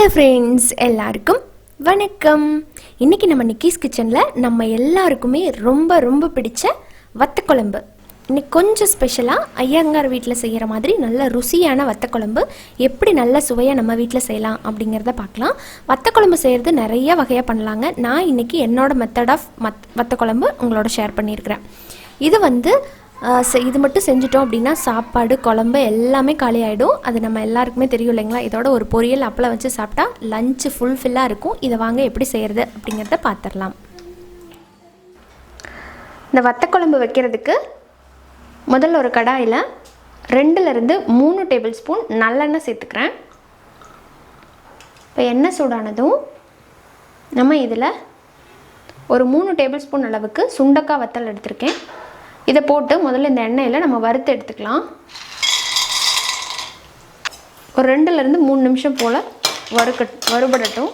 Hello friends, எல்லாருக்கும் வணக்கம். இன்றைக்கி நம்ம நிக்கிஸ் கிச்சனில் நம்ம எல்லாருக்குமே ரொம்ப ரொம்ப பிடிச்ச வத்தக்குழம்பு. இன்றைக்கி கொஞ்சம் ஸ்பெஷலாக ஐயங்கார் வீட்டில் செய்கிற மாதிரி நல்ல ருசியான வத்தக்குழம்பு எப்படி நல்ல சுவையாக நம்ம வீட்டில் செய்யலாம் அப்படிங்கிறத பார்க்கலாம். வத்தக்குழம்பு செய்கிறது நிறைய வகையாக பண்ணலாங்க. நான் இன்றைக்கி என்னோடய மெத்தட் ஆஃப் வத்தக்குழம்பு உங்களோட ஷேர் பண்ணியிருக்கிறேன். இது மட்டும் செஞ்சிட்டோம் அப்படின்னா சாப்பாடு குழம்பு எல்லாமே காலி ஆகிடும். அது நம்ம எல்லாருக்குமே தெரியும் இல்லைங்களா. இதோட ஒரு பொரியல் அப்பளம் வச்சு சாப்பிட்டா லஞ்சு ஃபுல்ஃபில்லாக இருக்கும். இதை வாங்க எப்படி செய்கிறது அப்படிங்கிறத பார்த்துடலாம். இந்த வத்தக்குழம்பு வைக்கிறதுக்கு முதல்ல ஒரு கடாயில் 2லேருந்து 3 டேபிள் ஸ்பூன் நல்லெண்ணெய் சேர்த்துக்கிறேன். இப்போ எண்ணெய் சூடானதும் நம்ம இதில் ஒரு 3 டேபிள் ஸ்பூன் அளவுக்கு சுண்டக்காய் வத்தல் எடுத்திருக்கேன். இதை போட்டு முதல்ல இந்த எண்ணெயில் நம்ம வறுத்து எடுத்துக்கலாம். ஒரு 2லேருந்து 3 நிமிஷம் போல் வறுபடட்டும்.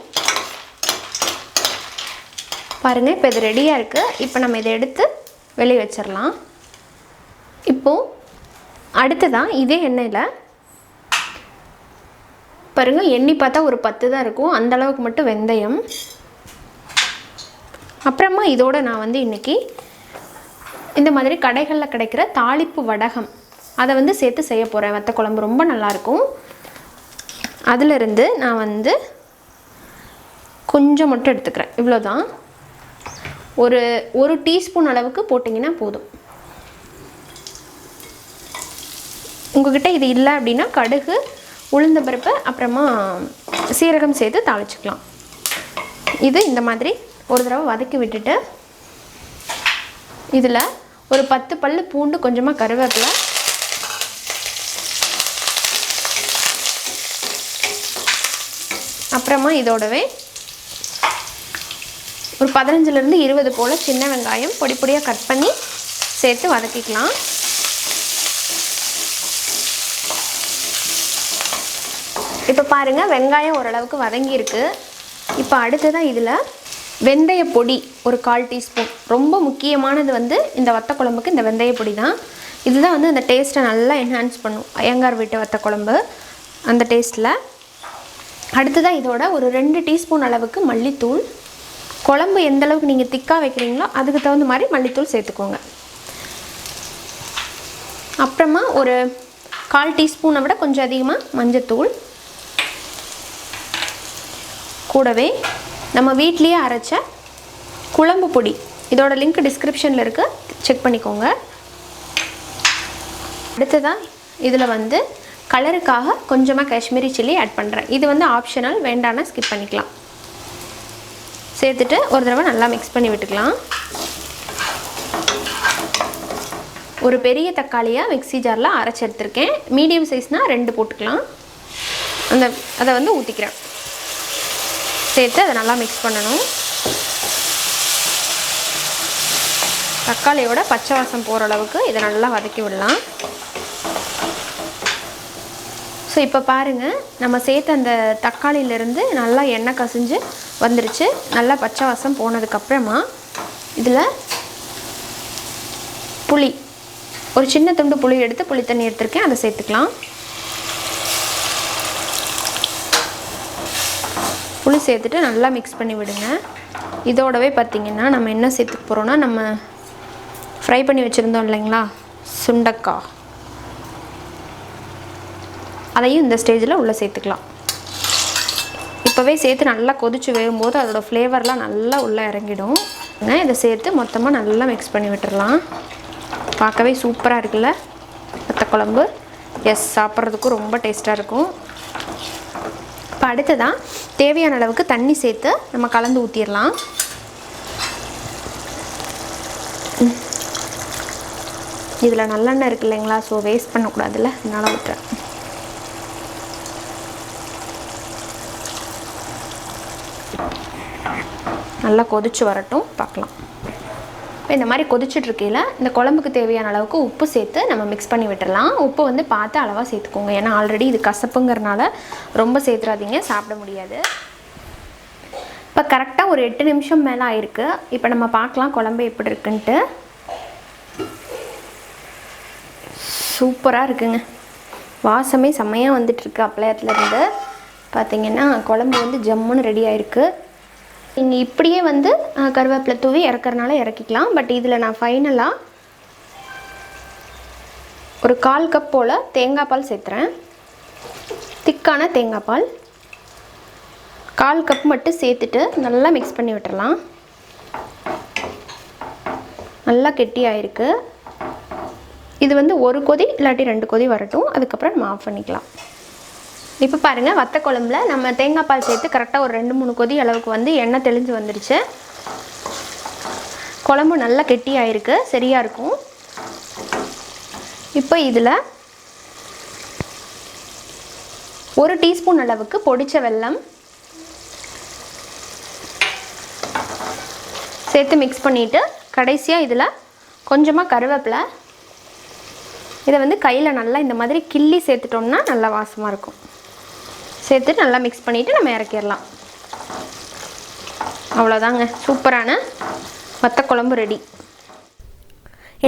பாருங்கள், இப்போ இது ரெடியாக இருக்குது. இப்போ நம்ம இதை எடுத்து வெளியே வச்சிடலாம். இப்போது அடுத்ததான் இதே எண்ணெயில் பாருங்கள், எண்ணி பார்த்தா ஒரு 10 தான் இருக்கும். அந்தளவுக்கு மட்டும் வெந்தயம். அப்புறமா இதோட நான் இன்றைக்கி இந்த மாதிரி கடைகளில் கிடைக்கிற தாளிப்பு வடகம் அதை சேர்த்து செய்ய போகிறேன். வத்தக்குழம்பு ரொம்ப நல்லாயிருக்கும். அதிலிருந்து நான் கொஞ்சம் மட்டும் எடுத்துக்கிறேன். இவ்வளோதான், ஒரு டீஸ்பூன் அளவுக்கு போட்டிங்கன்னா போதும். உங்கள்கிட்ட இது இல்லை அப்படின்னா கடுகு, உளுந்த பருப்பு, அப்புறமா சீரகம் சேர்த்து தாளிச்சிக்கலாம். இது இந்த மாதிரி ஒரு தடவை வதக்கி விட்டுட்டு இதில் ஒரு 10 பல்லு பூண்டு, கொஞ்சமாக கருவேப்பிலை, அப்புறமா இதோடவே ஒரு 15லேருந்து 20 போல் சின்ன வெங்காயம் பொடி பொடியாக கட் பண்ணி சேர்த்து வதக்கிக்கலாம். இப்போ பாருங்கள், வெங்காயம் ஓரளவுக்கு வதங்கியிருக்கு. இப்போ அடுத்ததான் இதில் வெந்தய பொடி ஒரு 1/4 டீஸ்பூன். ரொம்ப முக்கியமானது இந்த வத்தக்குழம்புக்கு இந்த வெந்தய பொடி தான். இதுதான் அந்த டேஸ்ட்டை நல்லா என்ஹான்ஸ் பண்ணும். ஐயங்கார் வீட்டு வத்தக்குழம்பு அந்த டேஸ்ட்டில். அடுத்ததான் இதோட ஒரு 2 டீஸ்பூன் அளவுக்கு மல்லித்தூள். குழம்பு எந்த அளவுக்கு நீங்கள் திக்காக வைக்கிறீங்களோ அதுக்கு தகுந்த மாதிரி மல்லித்தூள் சேர்த்துக்கோங்க. அப்புறமா ஒரு 1/4 டீஸ்பூனை விட கொஞ்சம் அதிகமாக மஞ்சத்தூள். கூடவே நம்ம வீட்லேயே அரைச்ச குழம்பு பொடி, இதோட லிங்க் டிஸ்கிரிப்ஷனில் இருக்குது, செக் பண்ணிக்கோங்க. அடுத்ததான் இதில் கலருக்காக கொஞ்சமாக காஷ்மீரி சில்லி ஆட் பண்ணுறேன். இது ஆப்ஷனல், வேண்டானா ஸ்கிப் பண்ணிக்கலாம். சேர்த்துட்டு ஒரு தடவை நல்லா மிக்ஸ் பண்ணி விட்டுக்கலாம். ஒரு பெரிய தக்காளியாக மிக்ஸி ஜாரில் அரைச்சி எடுத்துருக்கேன். மீடியம் சைஸ்னால் 2 போட்டுக்கலாம். அதை ஊற்றிக்கிறேன். சேர்த்து அதை நல்லா மிக்ஸ் பண்ணணும். தக்காளியோட பச்சை வாசம் போகிற அளவுக்கு இதை நல்லா வதக்கி விடலாம். ஸோ இப்போ பாருங்கள், நம்ம சேர்த்து அந்த தக்காளியிலேருந்து நல்லா எண்ணெய் கசிஞ்சு வந்துருச்சு. நல்லா பச்சை வாசம் போனதுக்கப்புறமா இதில் புளி, ஒரு சின்ன துண்டு புளி எடுத்து புளி தண்ணி எடுத்துருக்கேன், அதை சேர்த்துக்கலாம். புளி சேர்த்துட்டு நல்லா மிக்ஸ் பண்ணி விடுங்க. இதோடவே பார்த்திங்கன்னா நம்ம என்ன சேர்த்துக்க போகிறோன்னா, நம்ம ஃப்ரை பண்ணி வச்சுருந்தோம் இல்லைங்களா சுண்டக்காய், அதையும் இந்த ஸ்டேஜில் உள்ளே சேர்த்துக்கலாம். இப்போவே சேர்த்து நல்லா கொதித்து வேகும்போது அதோடய ஃப்ளேவர்லாம் நல்லா உள்ளே இறங்கிடும். இதை சேர்த்து மொத்தமாக நல்லா மிக்ஸ் பண்ணி விட்டுடலாம். பார்க்கவே சூப்பராக இருக்குல்ல வத்தக்குழம்பு. எஸ், சாப்பிட்றதுக்கும் ரொம்ப டேஸ்ட்டாக இருக்கும். இப்போ அடுத்ததான் தேவையான அளவுக்கு தண்ணி சேர்த்து நம்ம கலந்து ஊற்றிடலாம். இதில் நல்லெண்ணெய் இருக்குது இல்லைங்களா, ஸோ வேஸ்ட் பண்ணக்கூடாதுல்ல, அதனால் ஊற்றுறேன். நல்லா கொதிச்சு வரட்டும், பார்க்கலாம். இப்போ இந்த மாதிரி கொதிச்சுட்ருக்கையில் இந்த குழம்புக்கு தேவையான அளவுக்கு உப்பு சேர்த்து நம்ம மிக்ஸ் பண்ணி விட்டுடலாம். உப்பு பார்த்து அளவாக சேர்த்துக்கோங்க. ஏன்னா ஆல்ரெடி இது கசப்புங்கிறனால ரொம்ப சேர்த்துறாதீங்க, சாப்பிட முடியாது. இப்போ கரெக்டாக ஒரு 8 நிமிஷம் மேலே ஆயிருக்கு. இப்போ நம்ம பார்க்கலாம் குழம்பு எப்படி இருக்குன்ட்டு. சூப்பராக இருக்குங்க, வாசமே செம்மையாக வந்துட்டுருக்கு அப்பளத்துலேருந்து. பார்த்திங்கன்னா குழம்பு வந்து ஜம்முன்னு ரெடி ஆகிருக்கு. நீங்கள் இப்படியே வந்து கருவேப்பிலை தூவி இறக்குறனால இறக்கிக்கலாம். பட் இதில் நான் ஃபைனலாக ஒரு 1/4 கப் போல் தேங்காய் பால் சேர்த்துறேன். திக்கான தேங்காய் பால் 1/4 கப் மட்டும் சேர்த்துட்டு நல்லா மிக்ஸ் பண்ணி விட்டுறலாம். நல்லா கெட்டியாயிருக்கு. இது வந்து ஒரு கொதி இல்லாட்டி 2 கொதி வரட்டும். அதுக்கப்புறம் நம்ம ஆஃப் பண்ணிக்கலாம். இப்போ பாருங்கள், வத்த குழம்புல நம்ம தேங்காய் பால் சேர்த்து கரெக்டாக ஒரு 2-3 கொதி அளவுக்கு வந்து எண்ணெய் தெளிஞ்சு வந்துடுச்சு. குழம்பு நல்லா கெட்டியாயிருக்கு, சரியாக இருக்கும். இப்போ இதில் 1 டீஸ்பூன் அளவுக்கு பொடிச்ச வெல்லம் சேர்த்து மிக்ஸ் பண்ணிவிட்டு கடைசியாக இதில் கொஞ்சமாக கருவேப்பிலை, இதை வந்து கையில் நல்லா இந்த மாதிரி கிள்ளி சேர்த்துட்டோம்னா நல்லா வாசமாக இருக்கும். சேர்த்துட்டு நல்லா மிக்ஸ் பண்ணிவிட்டு நம்ம இறக்கிடலாம். அவ்வளோதாங்க, சூப்பரான வத்த குழம்பு ரெடி.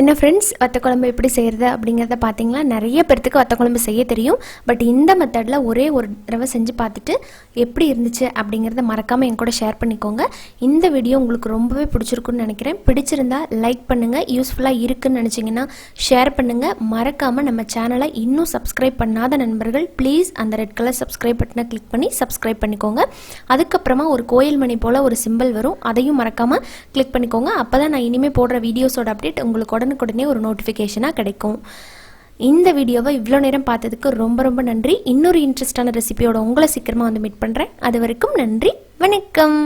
என்ன ஃப்ரெண்ட்ஸ், வத்த குழம்பு எப்படி செய்கிறது அப்படிங்கிறத பார்த்தீங்களா? நிறைய பேர்த்துக்கு வத்த குழம்பு செய்ய தெரியும். பட் இந்த மெத்தடில் ஒரே ஒரு தடவை செஞ்சு பார்த்துட்டு எப்படி இருந்துச்சு அப்படிங்கிறத மறக்காமல் என் கூட ஷேர் பண்ணிக்கோங்க. இந்த வீடியோ உங்களுக்கு ரொம்பவே பிடிச்சிருக்குன்னு நினைக்கிறேன். பிடிச்சிருந்தா லைக் பண்ணுங்கள், யூஸ்ஃபுல்லாக இருக்குன்னு நினச்சிங்கன்னா ஷேர் பண்ணுங்கள். மறக்காமல் நம்ம சேனலை இன்னும் சப்ஸ்கிரைப் பண்ணாத நண்பர்கள் ப்ளீஸ் அந்த ரெட் கலர் சப்ஸ்கிரைப் பட்டனை கிளிக் பண்ணி சப்ஸ்கிரைப் பண்ணிக்கோங்க. அதுக்கப்புறமா ஒரு கோயில் மணி போல் ஒரு சிம்பிள் வரும், அதையும் மறக்காமல் கிளிக் பண்ணிக்கோங்க. அப்போ தான் நான் இனிமேல் போடுற வீடியோஸோட அப்டேட் உங்களுக்கு உடனே ஒரு நோட்டிஃபிகேஷனாக கிடைக்கும். இந்த வீடியோவை இவ்வளோ நேரம் பார்த்ததுக்கு ரொம்ப ரொம்ப நன்றி. இன்னொரு இன்ட்ரெஸ்டான ரெசிபியோட உங்களை சீக்கிரமாக வந்து மீட் பண்ணுறேன். அது வரைக்கும் நன்றி, வணக்கம்.